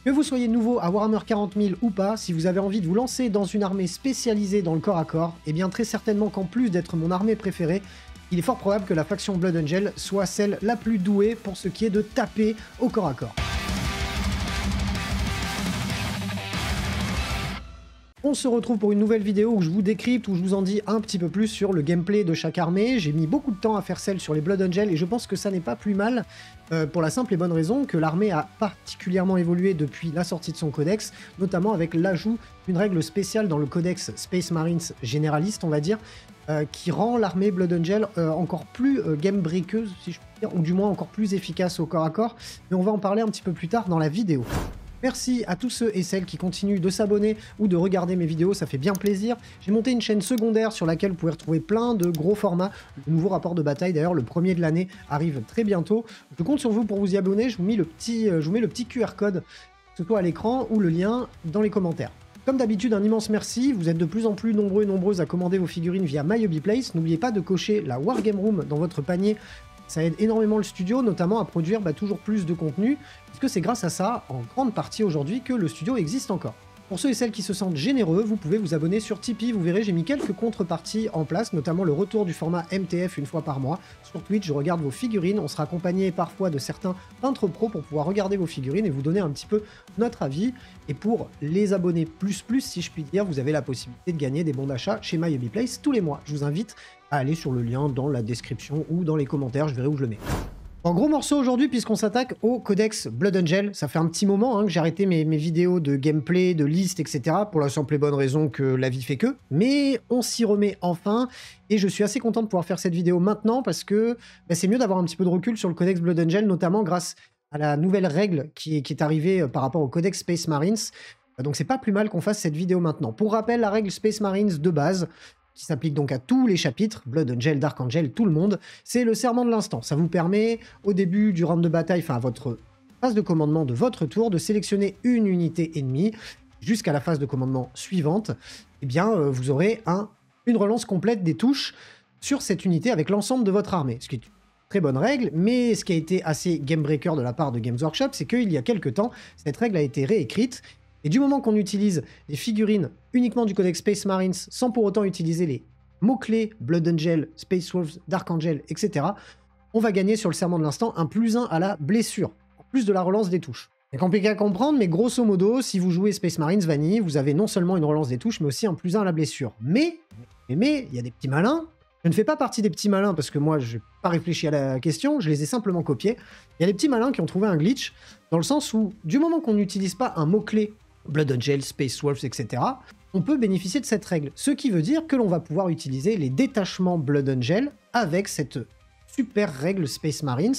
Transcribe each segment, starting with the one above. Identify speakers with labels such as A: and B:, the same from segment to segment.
A: Que vous soyez nouveau à Warhammer 40 000 ou pas, si vous avez envie de vous lancer dans une armée spécialisée dans le corps à corps, eh bien très certainement qu'en plus d'être mon armée préférée, il est fort probable que la faction Blood Angel soit celle la plus douée pour ce qui est de taper au corps à corps. On se retrouve pour une nouvelle vidéo où je vous décrypte, où je vous en dis un petit peu plus sur le gameplay de chaque armée. J'ai mis beaucoup de temps à faire celle sur les Blood Angel et je pense que ça n'est pas plus mal pour la simple et bonne raison que l'armée a particulièrement évolué depuis la sortie de son codex, notamment avec l'ajout d'une règle spéciale dans le codex Space Marines généraliste, on va dire, qui rend l'armée Blood Angel encore plus game-breakeuse, si je puis dire, ou du moins encore plus efficace au corps à corps, mais on va en parler un petit peu plus tard dans la vidéo. Merci à tous ceux et celles qui continuent de s'abonner ou de regarder mes vidéos, ça fait bien plaisir. J'ai monté une chaîne secondaire sur laquelle vous pouvez retrouver plein de gros formats. Le nouveau rapport de bataille, d'ailleurs, le premier de l'année, arrive très bientôt. Je compte sur vous pour vous y abonner, je vous mets le petit QR code, que ce soit à l'écran ou le lien dans les commentaires. Comme d'habitude, un immense merci, vous êtes de plus en plus nombreux et nombreuses à commander vos figurines via MyHobbyPlace. N'oubliez pas de cocher la Wargame Room dans votre panier. Ça aide énormément le studio, notamment à produire toujours plus de contenu, puisque c'est grâce à ça, en grande partie aujourd'hui, que le studio existe encore. Pour ceux et celles qui se sentent généreux, vous pouvez vous abonner sur Tipeee, vous verrez, j'ai mis quelques contreparties en place, notamment le retour du format MTF une fois par mois. Sur Twitch, je regarde vos figurines, on sera accompagné parfois de certains peintres pros pour pouvoir regarder vos figurines et vous donner un petit peu notre avis. Et pour les abonnés plus, si je puis dire, vous avez la possibilité de gagner des bons d'achat chez MyHobbyPlace tous les mois. Je vous invite à aller sur le lien dans la description ou dans les commentaires, je verrai où je le mets. En gros morceau aujourd'hui, puisqu'on s'attaque au codex Blood Angel. Ça fait un petit moment que j'ai arrêté mes vidéos de gameplay, de liste, etc. pour la simple et bonne raison que la vie fait que. Mais on s'y remet enfin, et je suis assez content de pouvoir faire cette vidéo maintenant, parce que c'est mieux d'avoir un petit peu de recul sur le codex Blood Angel, notamment grâce à la nouvelle règle qui est arrivée par rapport au codex Space Marines. Donc c'est pas plus mal qu'on fasse cette vidéo maintenant. Pour rappel, la règle Space Marines de base, qui s'applique donc à tous les chapitres, Blood Angel, Dark Angel, tout le monde, c'est le serment de l'instant. Ça vous permet, au début du round de bataille, enfin à votre phase de commandement de votre tour, de sélectionner une unité ennemie, jusqu'à la phase de commandement suivante, eh bien vous aurez une relance complète des touches sur cette unité avec l'ensemble de votre armée, ce qui est une très bonne règle, mais ce qui a été assez game breaker de la part de Games Workshop, c'est qu'il y a quelques temps, cette règle a été réécrite. Et du moment qu'on utilise les figurines uniquement du codex Space Marines sans pour autant utiliser les mots-clés Blood Angel, Space Wolves, Dark Angel, etc., on va gagner sur le serment de l'instant un +1 à la blessure, en plus de la relance des touches. C'est compliqué à comprendre, mais grosso modo, si vous jouez Space Marines Vanille, vous avez non seulement une relance des touches, mais aussi un +1 à la blessure. Mais, il y a des petits malins. Je ne fais pas partie des petits malins parce que moi, je n'ai pas réfléchi à la question, je les ai simplement copiés. Il y a des petits malins qui ont trouvé un glitch, dans le sens où, du moment qu'on n'utilise pas un mot-clé Blood Angel, Space Wolves, etc., on peut bénéficier de cette règle. Ce qui veut dire que l'on va pouvoir utiliser les détachements Blood Angel avec cette super règle Space Marines,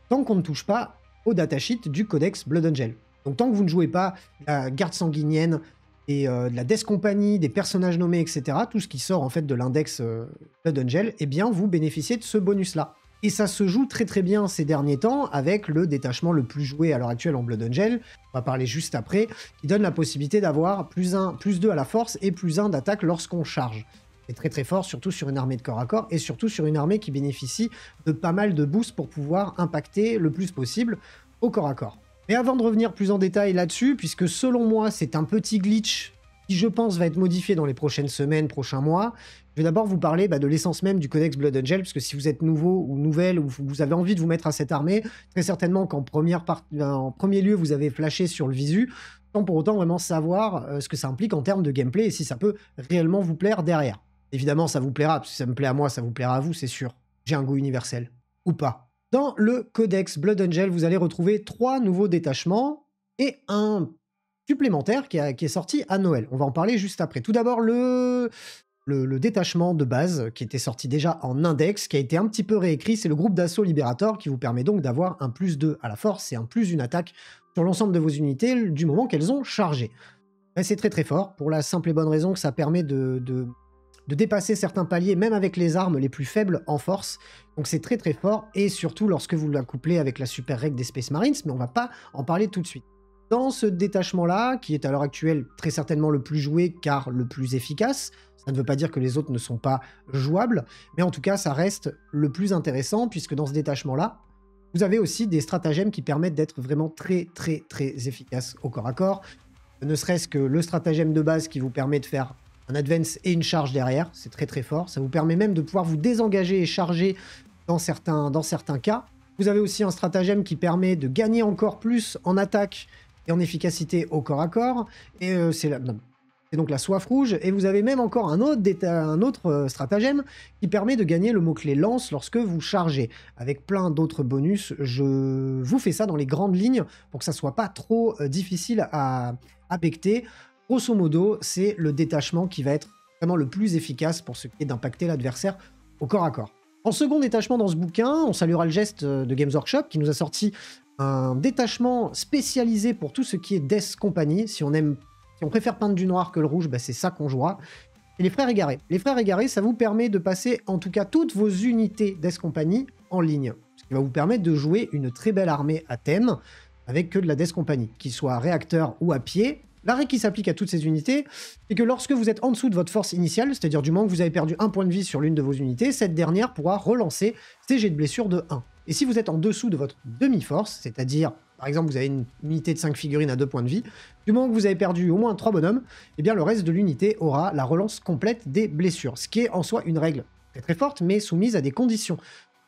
A: tant qu'on ne touche pas au datasheet du codex Blood Angel. Donc tant que vous ne jouez pas la garde sanguinienne et de la Death Company, des personnages nommés, etc., tout ce qui sort en fait de l'index Blood Angel, eh bien vous bénéficiez de ce bonus-là. Et ça se joue très très bien ces derniers temps avec le détachement le plus joué à l'heure actuelle en Blood Angel, on va parler juste après, qui donne la possibilité d'avoir +1, +2 à la force et +1 d'attaque lorsqu'on charge. C'est très très fort, surtout sur une armée de corps à corps et surtout sur une armée qui bénéficie de pas mal de boosts pour pouvoir impacter le plus possible au corps à corps. Mais avant de revenir plus en détail là-dessus, puisque selon moi c'est un petit glitch qui je pense va être modifié dans les prochaines semaines, prochains mois, je vais d'abord vous parler de l'essence même du codex Blood Angel, parce que si vous êtes nouveau ou nouvelle, ou vous avez envie de vous mettre à cette armée, très certainement qu'en premier lieu, vous avez flashé sur le visu, sans pour autant vraiment savoir ce que ça implique en termes de gameplay, et si ça peut réellement vous plaire derrière. Évidemment, ça vous plaira, parce que si ça me plaît à moi, ça vous plaira à vous, c'est sûr. J'ai un goût universel. Ou pas. Dans le codex Blood Angel, vous allez retrouver 3 nouveaux détachements, et un supplémentaire qui est sorti à Noël. On va en parler juste après. Tout d'abord, le détachement de base, qui était sorti déjà en index, qui a été un petit peu réécrit, c'est le groupe d'assaut Liberator, qui vous permet donc d'avoir un +2 à la force et un +1 attaque sur l'ensemble de vos unités du moment qu'elles ont chargé. C'est très très fort, pour la simple et bonne raison que ça permet de dépasser certains paliers, même avec les armes les plus faibles en force. Donc c'est très très fort, et surtout lorsque vous la couplez avec la super règle des Space Marines, mais on va pas en parler tout de suite. Dans ce détachement-là, qui est à l'heure actuelle très certainement le plus joué car le plus efficace, ça ne veut pas dire que les autres ne sont pas jouables, mais en tout cas ça reste le plus intéressant puisque dans ce détachement-là, Vous avez aussi des stratagèmes qui permettent d'être vraiment très efficaces au corps à corps. Ne serait-ce que le stratagème de base qui vous permet de faire un advance et une charge derrière, c'est très fort. Ça vous permet même de pouvoir vous désengager et charger dans certains cas. Vous avez aussi un stratagème qui permet de gagner encore plus en attaque et en efficacité au corps à corps. Et c'est donc la soif rouge. Et vous avez même encore un autre stratagème qui permet de gagner le mot-clé lance lorsque vous chargez. Avec plein d'autres bonus, je vous fais ça dans les grandes lignes pour que ça soit pas trop difficile à becter. Grosso modo, c'est le détachement qui va être vraiment le plus efficace pour ce qui est d'impacter l'adversaire au corps à corps. En second détachement dans ce bouquin, on saluera le geste de Games Workshop qui nous a sorti un détachement spécialisé pour tout ce qui est Death Company. Si on préfère peindre du noir que le rouge, bah c'est ça qu'on jouera. Et les frères égarés. Les frères égarés, ça vous permet de passer en tout cas toutes vos unités Death Company en ligne. Ce qui va vous permettre de jouer une très belle armée à thème avec que de la Death Company, qu'il soit à réacteur ou à pied. La règle qui s'applique à toutes ces unités, c'est que lorsque vous êtes en dessous de votre force initiale, c'est-à-dire du moment que vous avez perdu un point de vie sur l'une de vos unités, cette dernière pourra relancer ses jets de blessure de 1. Et si vous êtes en dessous de votre demi-force, c'est-à-dire, par exemple, vous avez une unité de 5 figurines à 2 points de vie, du moment que vous avez perdu au moins 3 bonhommes, eh bien le reste de l'unité aura la relance complète des blessures, ce qui est en soi une règle très forte, mais soumise à des conditions.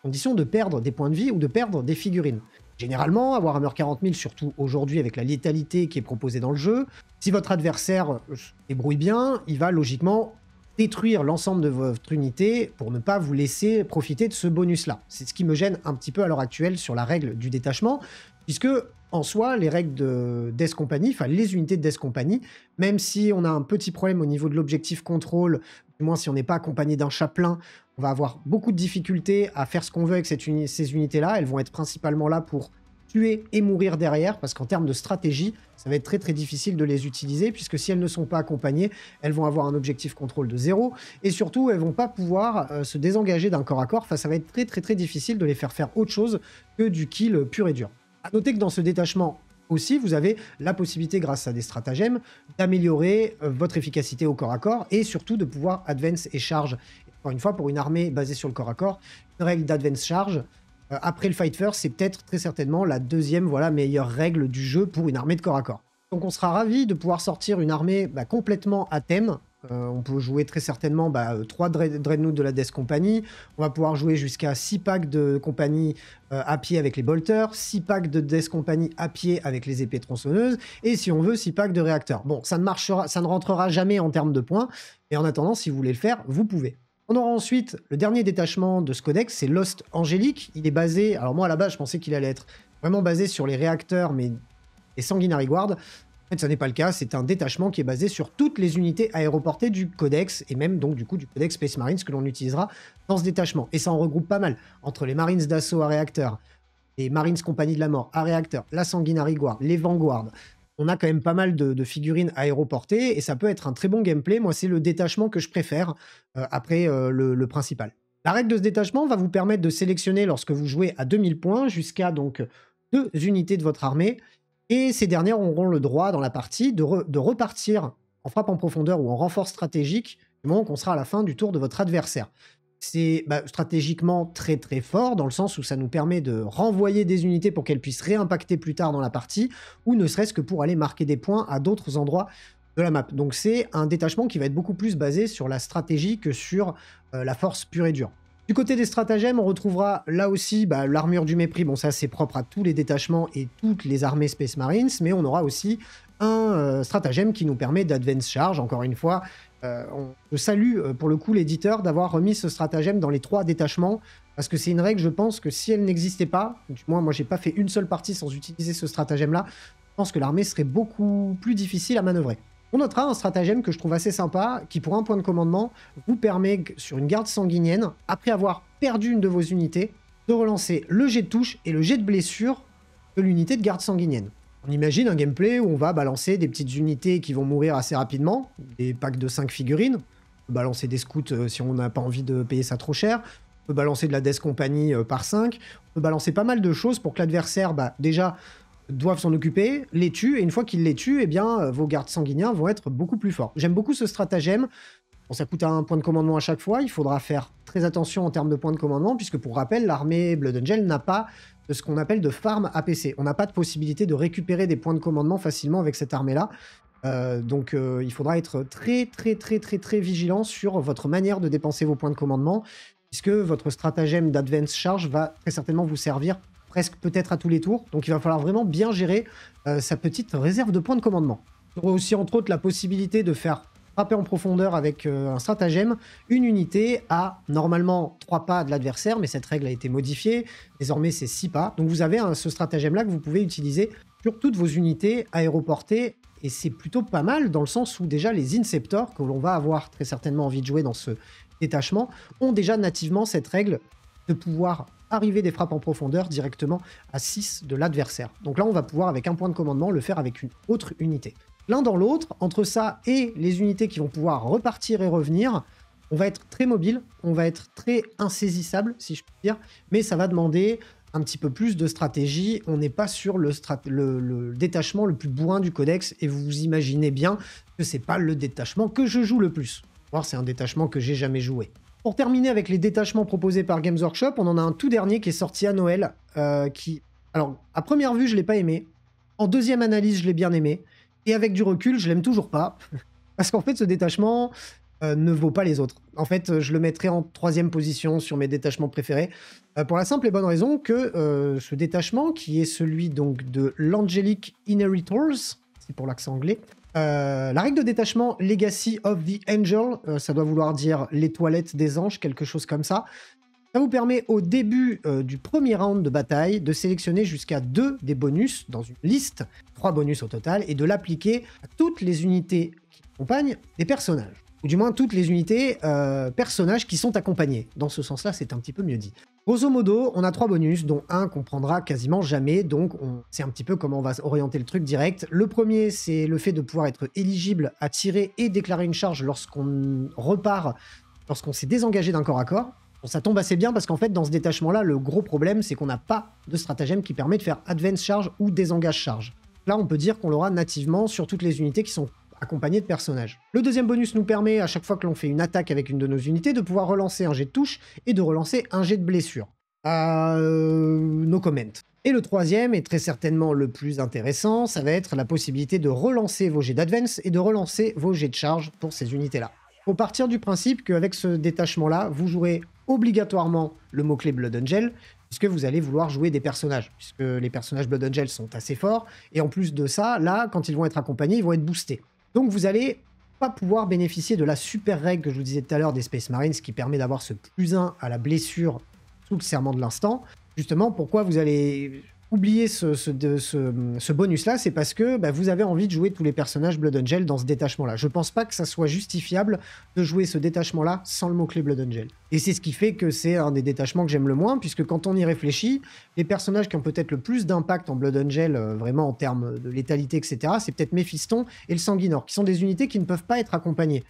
A: Condition de perdre des points de vie ou de perdre des figurines. Généralement, avoir Warhammer 40 000, surtout aujourd'hui avec la létalité qui est proposée dans le jeu, si votre adversaire se débrouille bien, il va logiquement détruire l'ensemble de votre unité pour ne pas vous laisser profiter de ce bonus-là. C'est ce qui me gêne un petit peu à l'heure actuelle sur la règle du détachement, puisque en soi, les règles de Death Company, enfin les unités de Death Company, même si on a un petit problème au niveau de l'objectif contrôle, du moins si on n'est pas accompagné d'un chaplain, on va avoir beaucoup de difficultés à faire ce qu'on veut avec ces unités-là. Elles vont être principalement là pour tuer et mourir derrière, parce qu'en termes de stratégie, ça va être très difficile de les utiliser, puisque si elles ne sont pas accompagnées, elles vont avoir un objectif contrôle de 0, et surtout, elles vont pas pouvoir se désengager d'un corps à corps. Enfin, ça va être très difficile de les faire autre chose que du kill pur et dur. À noter que dans ce détachement aussi, vous avez la possibilité, grâce à des stratagèmes, d'améliorer votre efficacité au corps à corps, et surtout de pouvoir advance et charge. Encore une fois, pour une armée basée sur le corps à corps, une règle d'advance charge, après le Fight First, c'est peut-être très certainement la deuxième meilleure règle du jeu pour une armée de corps à corps. Donc on sera ravis de pouvoir sortir une armée complètement à thème. On peut jouer très certainement 3 Dreadnought de la Death Company. On va pouvoir jouer jusqu'à 6 packs de compagnie à pied avec les bolters, 6 packs de Death Company à pied avec les épées tronçonneuses, et si on veut, 6 packs de réacteurs. Bon, ça ne rentrera jamais en termes de points, mais en attendant, si vous voulez le faire, vous pouvez. On aura ensuite le dernier détachement de ce codex, c'est Lost Angélique. Il est basé, alors moi à la base je pensais qu'il allait être vraiment basé sur les réacteurs, mais les Sanguinary Guard. En fait, ça n'est pas le cas, c'est un détachement qui est basé sur toutes les unités aéroportées du codex, et même donc du coup du codex Space Marines que l'on utilisera dans ce détachement. Et ça en regroupe pas mal, entre les Marines d'assaut à réacteur, les Marines Compagnie de la Mort à réacteur, la Sanguinary Guard, les Vanguard. On a quand même pas mal de figurines aéroportées, et ça peut être un très bon gameplay. Moi, c'est le détachement que je préfère après le principal. La règle de ce détachement va vous permettre de sélectionner, lorsque vous jouez à 2000 points, jusqu'à donc 2 unités de votre armée, et ces dernières auront le droit dans la partie de repartir en frappe en profondeur ou en renfort stratégique du moment qu'on sera à la fin du tour de votre adversaire. C'est stratégiquement très fort, dans le sens où ça nous permet de renvoyer des unités pour qu'elles puissent réimpacter plus tard dans la partie, ou ne serait-ce que pour aller marquer des points à d'autres endroits de la map. Donc c'est un détachement qui va être beaucoup plus basé sur la stratégie que sur la force pure et dure. Du côté des stratagèmes, on retrouvera là aussi l'armure du mépris. Bon, ça c'est propre à tous les détachements et toutes les armées Space Marines, mais on aura aussi un stratagème qui nous permet d'advance charge. Encore une fois, je salue pour le coup l'éditeur d'avoir remis ce stratagème dans les 3 détachements, parce que c'est une règle, je pense que si elle n'existait pas, du moins moi j'ai pas fait une seule partie sans utiliser ce stratagème là, je pense que l'armée serait beaucoup plus difficile à manœuvrer. On notera un stratagème que je trouve assez sympa, qui pour un point de commandement vous permet sur une garde sanguinienne, après avoir perdu une de vos unités, de relancer le jet de touche et le jet de blessure de l'unité de garde sanguinienne. On imagine un gameplay où on va balancer des petites unités qui vont mourir assez rapidement, des packs de 5 figurines, on peut balancer des scouts si on n'a pas envie de payer ça trop cher, on peut balancer de la Death Company par 5, on peut balancer pas mal de choses pour que l'adversaire, déjà, doivent s'en occuper, les tue, et une fois qu'ils les tuent, eh bien, vos gardes sanguiniens vont être beaucoup plus forts. J'aime beaucoup ce stratagème. Bon, ça coûte un point de commandement à chaque fois, il faudra faire très attention en termes de points de commandement, puisque pour rappel, l'armée Blood Angel n'a pas de ce qu'on appelle de farm APC. On n'a pas de possibilité de récupérer des points de commandement facilement avec cette armée-là. Donc il faudra être très vigilant sur votre manière de dépenser vos points de commandement, puisque votre stratagème d'advance charge va très certainement vous servir presque peut-être à tous les tours. Donc il va falloir vraiment bien gérer sa petite réserve de points de commandement. Vous aurez aussi entre autres la possibilité de faire frapper en profondeur avec un stratagème une unité à normalement 3 pas de l'adversaire, mais cette règle a été modifiée. Désormais c'est 6 pas. Donc vous avez ce stratagème-là que vous pouvez utiliser sur toutes vos unités aéroportées. Et c'est plutôt pas mal dans le sens où déjà les Inceptors, que l'on va avoir très certainement envie de jouer dans ce détachement, ont déjà nativement cette règle de pouvoir arriver des frappes en profondeur directement à 6 de l'adversaire. Donc là, on va pouvoir, avec un point de commandement, le faire avec une autre unité. L'un dans l'autre, entre ça et les unités qui vont pouvoir repartir et revenir, on va être très mobile, on va être très insaisissable, si je puis dire, mais ça va demander un petit peu plus de stratégie. On n'est pas sur le détachement le plus bourrin du codex, et vous imaginez bien que c'est pas le détachement que je joue le plus. Voire c'est un détachement que j'ai jamais joué. Pour terminer avec les détachements proposés par Games Workshop, on en a un tout dernier qui est sorti à Noël, qui... Alors, à première vue, je l'ai pas aimé. En deuxième analyse, je l'ai bien aimé. Et avec du recul, je l'aime toujours pas. Parce qu'en fait, ce détachement ne vaut pas les autres. En fait, je le mettrai en 3e position sur mes détachements préférés. Pour la simple et bonne raison que ce détachement, qui est celui donc de l'Angelic Inheritors, c'est pour l'accent anglais, la règle de détachement Legacy of the Angel, ça doit vouloir dire les toilettes des anges, quelque chose comme ça. Ça vous permet au début du premier round de bataille de sélectionner jusqu'à 2 des bonus dans une liste, 3 bonus au total, et de l'appliquer à toutes les unités qui accompagnent des personnages. Ou du moins toutes les unités personnages qui sont accompagnés. Dans ce sens-là, c'est un petit peu mieux dit. Grosso modo, on a 3 bonus, dont un qu'on prendra quasiment jamais, donc c'est un petit peu comment on va orienter le truc direct. Le premier, c'est le fait de pouvoir être éligible à tirer et déclarer une charge lorsqu'on repart, lorsqu'on s'est désengagé d'un corps à corps. Bon, ça tombe assez bien parce qu'en fait, dans ce détachement-là, le gros problème, c'est qu'on n'a pas de stratagème qui permet de faire advance charge ou désengage charge. Là, on peut dire qu'on l'aura nativement sur toutes les unités qui sont accompagné de personnages. Le deuxième bonus nous permet, à chaque fois que l'on fait une attaque avec une de nos unités, de pouvoir relancer un jet de touche et de relancer un jet de blessure. No comment. Et le troisième, et très certainement le plus intéressant, ça va être la possibilité de relancer vos jets d'advance et de relancer vos jets de charge pour ces unités-là. Il faut partir du principe qu'avec ce détachement-là, vous jouerez obligatoirement le mot-clé Blood Angel, puisque vous allez vouloir jouer des personnages, puisque les personnages Blood Angel sont assez forts, et en plus de ça, là, quand ils vont être accompagnés, ils vont être boostés. Donc vous allez pas pouvoir bénéficier de la super règle que je vous disais tout à l'heure des Space Marines, qui permet d'avoir ce +1 à la blessure sous le serment de l'instant. Justement, pourquoi vous allez oublier ce bonus-là, c'est parce que vous avez envie de jouer tous les personnages Blood Angel dans ce détachement-là. Je pense pas que ça soit justifiable de jouer ce détachement-là sans le mot-clé Blood Angel. Et c'est ce qui fait que c'est un des détachements que j'aime le moins, puisque quand on y réfléchit, les personnages qui ont peut-être le plus d'impact en Blood Angel, vraiment en termes de létalité, etc., c'est peut-être Méphiston et le Sanguinor, qui sont des unités qui ne peuvent pas être accompagnées.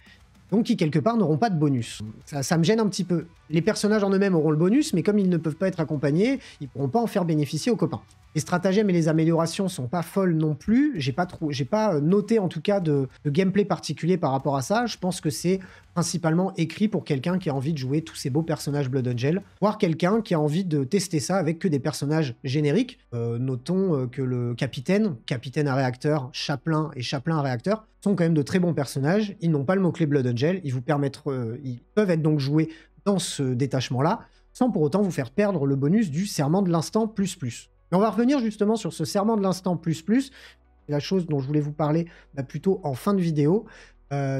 A: Donc qui, quelque part, n'auront pas de bonus. Ça me gêne un petit peu. Les personnages en eux-mêmes auront le bonus, mais comme ils ne peuvent pas être accompagnés, ils ne pourront pas en faire bénéficier aux copains. Les stratagèmes et les améliorations sont pas folles non plus. J'ai pas noté, en tout cas, de gameplay particulier par rapport à ça. Je pense que c'est principalement écrit pour quelqu'un qui a envie de jouer tous ces beaux personnages Blood Angel, voire quelqu'un qui a envie de tester ça avec que des personnages génériques. Notons que le capitaine à réacteur, Chaplain et Chaplain à réacteur sont quand même de très bons personnages. Ils n'ont pas le mot-clé Blood Angel. Ils peuvent être donc joués dans ce détachement-là, sans pour autant vous faire perdre le bonus du serment de l'instant ++. Mais on va revenir justement sur ce serment de l'instant ++, la chose dont je voulais vous parler plutôt en fin de vidéo.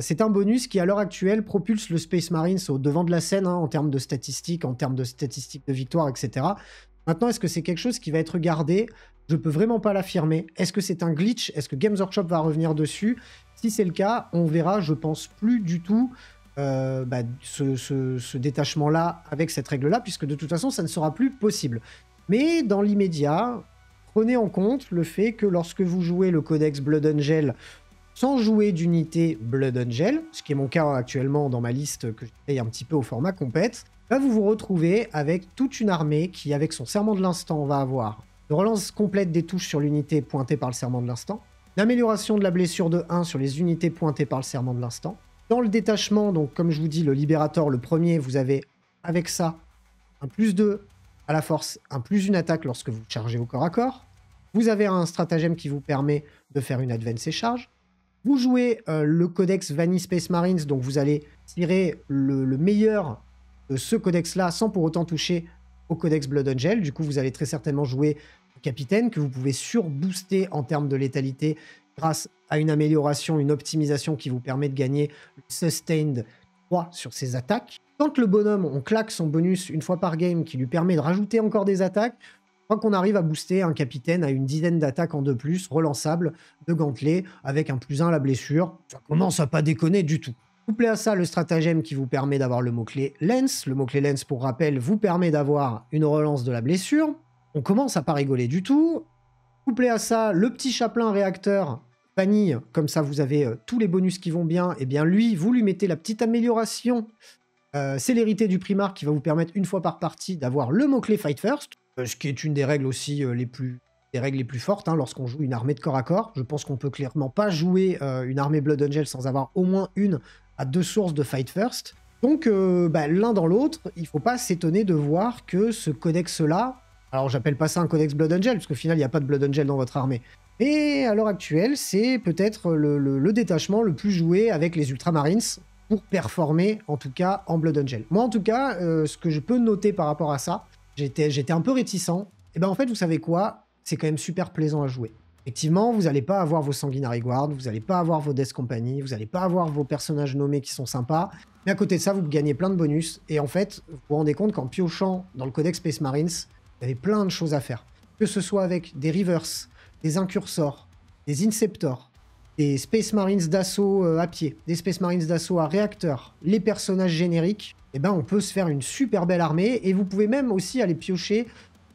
A: C'est un bonus qui, à l'heure actuelle, propulse le Space Marines au devant de la scène, en termes de statistiques, de victoire, etc. Maintenant, est-ce que c'est quelque chose qui va être gardé? Je peux vraiment pas l'affirmer. Est-ce que c'est un glitch? Est-ce que Games Workshop va revenir dessus? Si c'est le cas, on verra, je pense, plus du tout ce détachement-là avec cette règle-là, puisque de toute façon, ça ne sera plus possible. Mais dans l'immédiat, prenez en compte le fait que lorsque vous jouez le codex Blood Angel sans jouer d'unité Blood Angel, ce qui est mon cas actuellement dans ma liste que je paye un petit peu au format compète, vous vous retrouvez avec toute une armée qui, avec son serment de l'instant, va avoir une relance complète des touches sur l'unité pointée par le serment de l'instant, l'amélioration de la blessure de 1 sur les unités pointées par le serment de l'instant. Dans le détachement, donc comme je vous dis, le Libérator, le premier, vous avez avec ça un +2 à la force un plus une attaque lorsque vous chargez au corps à corps. Vous avez un stratagème qui vous permet de faire une advance et charge. Vous jouez le codex Vanille Space Marines, donc vous allez tirer le meilleur de ce codex-là sans pour autant toucher au codex Blood Angel. Du coup, vous allez très certainement jouer le capitaine que vous pouvez surbooster en termes de létalité grâce à une amélioration, une optimisation qui vous permet de gagner le Sustained 3 sur ses attaques. Quand le bonhomme, on claque son bonus une fois par game qui lui permet de rajouter encore des attaques, je crois qu'on arrive à booster un capitaine à une dizaine d'attaques en 2+, relançable, de gantelet, avec un +1 à la blessure. Ça commence à pas déconner du tout. Couplé à ça, le stratagème qui vous permet d'avoir le mot-clé Lens. Le mot-clé Lens, pour rappel, vous permet d'avoir une relance de la blessure. On commence à pas rigoler du tout. Couplé à ça, le petit chaplain réacteur vanille, comme ça vous avez tous les bonus qui vont bien, et bien lui, vous lui mettez la petite amélioration célérité du primar qui va vous permettre une fois par partie d'avoir le mot-clé Fight First, ce qui est une des règles aussi les plus fortes lorsqu'on joue une armée de corps à corps. Je pense qu'on peut clairement pas jouer une armée Blood Angel sans avoir au moins 1 à 2 sources de Fight First. Donc l'un dans l'autre, il faut pas s'étonner de voir que ce codex-là, alors j'appelle pas ça un codex Blood Angel, parce qu'au final il n'y a pas de Blood Angel dans votre armée, et à l'heure actuelle, c'est peut-être le détachement le plus joué avec les Ultramarines pour performer, en tout cas, en Blood Angel. Moi, en tout cas, ce que je peux noter par rapport à ça, j'étais un peu réticent. Et ben en fait, vous savez quoi? C'est quand même super plaisant à jouer. Effectivement, vous n'allez pas avoir vos Sanguinary Guard, vous n'allez pas avoir vos Death Company, vous n'allez pas avoir vos personnages nommés qui sont sympas, mais à côté de ça, vous gagnez plein de bonus, et en fait, vous vous rendez compte qu'en piochant dans le Codex Space Marines, vous avez plein de choses à faire. Que ce soit avec des Rivers, des Incursors, des Inceptors, des Space Marines d'assaut à pied, des Space Marines d'assaut à réacteur, les personnages génériques, eh ben on peut se faire une super belle armée, et vous pouvez même aussi aller piocher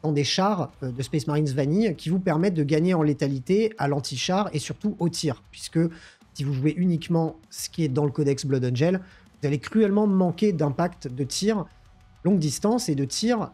A: dans des chars de Space Marines Vanille qui vous permettent de gagner en létalité à l'anti-char et surtout au tir, puisque si vous jouez uniquement ce qui est dans le codex Blood Angel, vous allez cruellement manquer d'impact de tir longue distance et de tir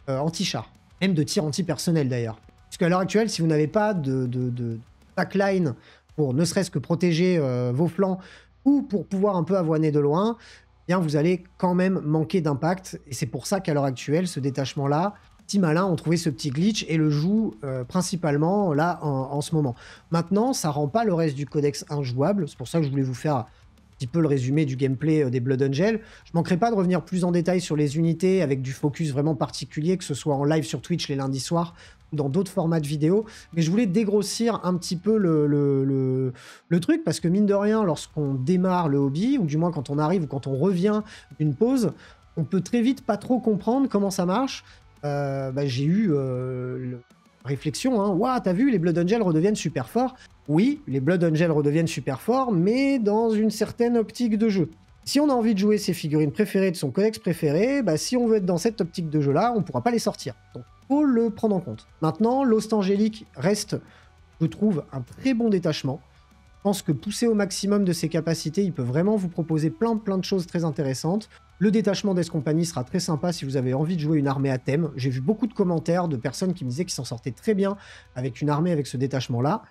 A: anti-char, même de tir anti-personnel d'ailleurs. Puisque à l'heure actuelle, si vous n'avez pas de backline pour ne serait-ce que protéger vos flancs ou pour pouvoir un peu avoiner de loin, eh bien vous allez quand même manquer d'impact. Et c'est pour ça qu'à l'heure actuelle, ce détachement-là, petits malins ont trouvé ce petit glitch et le jouent principalement là en ce moment. Maintenant, ça rend pas le reste du codex injouable. C'est pour ça que je voulais vous faire un petit peu le résumé du gameplay des Blood Angel. Je manquerai pas de revenir plus en détail sur les unités avec du focus vraiment particulier, que ce soit en live sur Twitch les lundis soirs ou dans d'autres formats de vidéos. Mais je voulais dégrossir un petit peu le truc, parce que mine de rien, lorsqu'on démarre le hobby, ou du moins quand on arrive ou quand on revient d'une pause, on peut très vite pas trop comprendre comment ça marche. J'ai eu réflexion, hein. Ouah, t'as vu, les Blood Angel redeviennent super forts. Oui, les Blood Angel redeviennent super forts, mais dans une certaine optique de jeu. Si on a envie de jouer ses figurines préférées de son codex préféré, si on veut être dans cette optique de jeu-là, on pourra pas les sortir. Donc, faut le prendre en compte. Maintenant, l'Host Angélique reste, je trouve, un très bon détachement. Je pense que poussé au maximum de ses capacités, il peut vraiment vous proposer plein de choses très intéressantes. Le détachement Death Company sera très sympa si vous avez envie de jouer une armée à thème. J'ai vu beaucoup de commentaires de personnes qui me disaient qu'ils s'en sortaient très bien avec une armée avec ce détachement-là.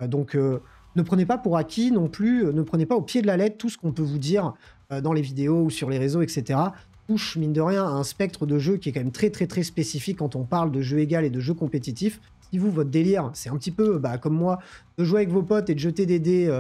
A: Donc ne prenez pas pour acquis non plus, ne prenez pas au pied de la lettre tout ce qu'on peut vous dire dans les vidéos ou sur les réseaux, etc. Touche, mine de rien, à un spectre de jeu qui est quand même très spécifique quand on parle de jeu égal et de jeu compétitif. Si vous, votre délire, c'est un petit peu comme moi, de jouer avec vos potes et de jeter des dés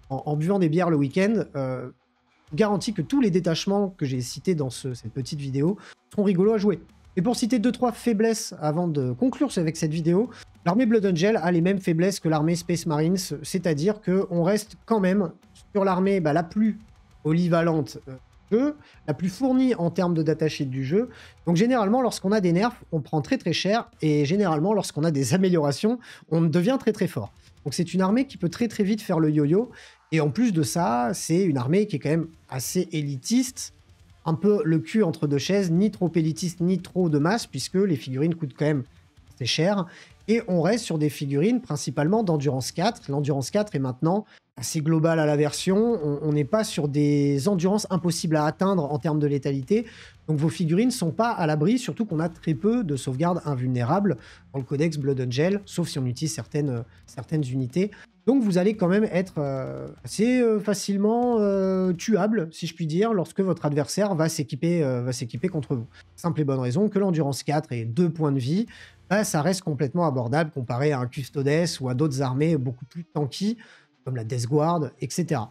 A: en buvant des bières le week-end, je garantis que tous les détachements que j'ai cités dans cette petite vidéo seront rigolos à jouer. Et pour citer 2-3 faiblesses avant de conclure avec cette vidéo, l'armée Blood Angel a les mêmes faiblesses que l'armée Space Marines, c'est-à-dire qu'on reste quand même sur l'armée la plus polyvalente du jeu, la plus fournie en termes de datasheet du jeu. Donc généralement, lorsqu'on a des nerfs, on prend très cher, et généralement, lorsqu'on a des améliorations, on devient très fort. Donc c'est une armée qui peut très vite faire le yo-yo, et en plus de ça, c'est une armée qui est quand même assez élitiste, un peu le cul entre deux chaises, ni trop élitiste, ni trop de masse, puisque les figurines coûtent quand même assez cher. Et on reste sur des figurines principalement d'Endurance 4. L'Endurance 4 est maintenant assez globale à la version. On n'est pas sur des endurances impossibles à atteindre en termes de létalité. Donc vos figurines ne sont pas à l'abri, surtout qu'on a très peu de sauvegardes invulnérables dans le codex Blood Angel, sauf si on utilise certaines unités. Donc vous allez quand même être assez facilement tuable, si je puis dire, lorsque votre adversaire va s'équiper contre vous. Simple et bonne raison que l'endurance 4 et 2 points de vie, bah, ça reste complètement abordable comparé à un Custodes ou à d'autres armées beaucoup plus tanky, comme la Death Guard, etc.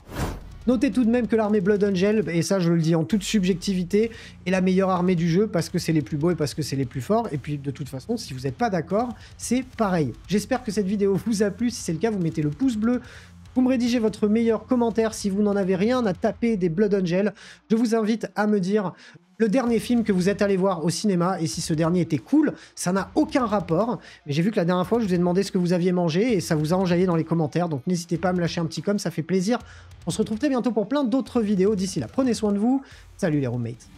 A: Notez tout de même que l'armée Blood Angel, et ça je le dis en toute subjectivité, est la meilleure armée du jeu parce que c'est les plus beaux et parce que c'est les plus forts. Et puis de toute façon, si vous n'êtes pas d'accord, c'est pareil. J'espère que cette vidéo vous a plu. Si c'est le cas, vous mettez le pouce bleu. Vous me rédigez votre meilleur commentaire si vous n'en avez rien à taper des Blood Angel. Je vous invite à me dire le dernier film que vous êtes allé voir au cinéma et si ce dernier était cool. Ça n'a aucun rapport, mais j'ai vu que la dernière fois je vous ai demandé ce que vous aviez mangé et ça vous a enjaillé dans les commentaires, donc n'hésitez pas à me lâcher un petit com, ça fait plaisir. On se retrouve très bientôt pour plein d'autres vidéos. D'ici là, prenez soin de vous. Salut les roommates.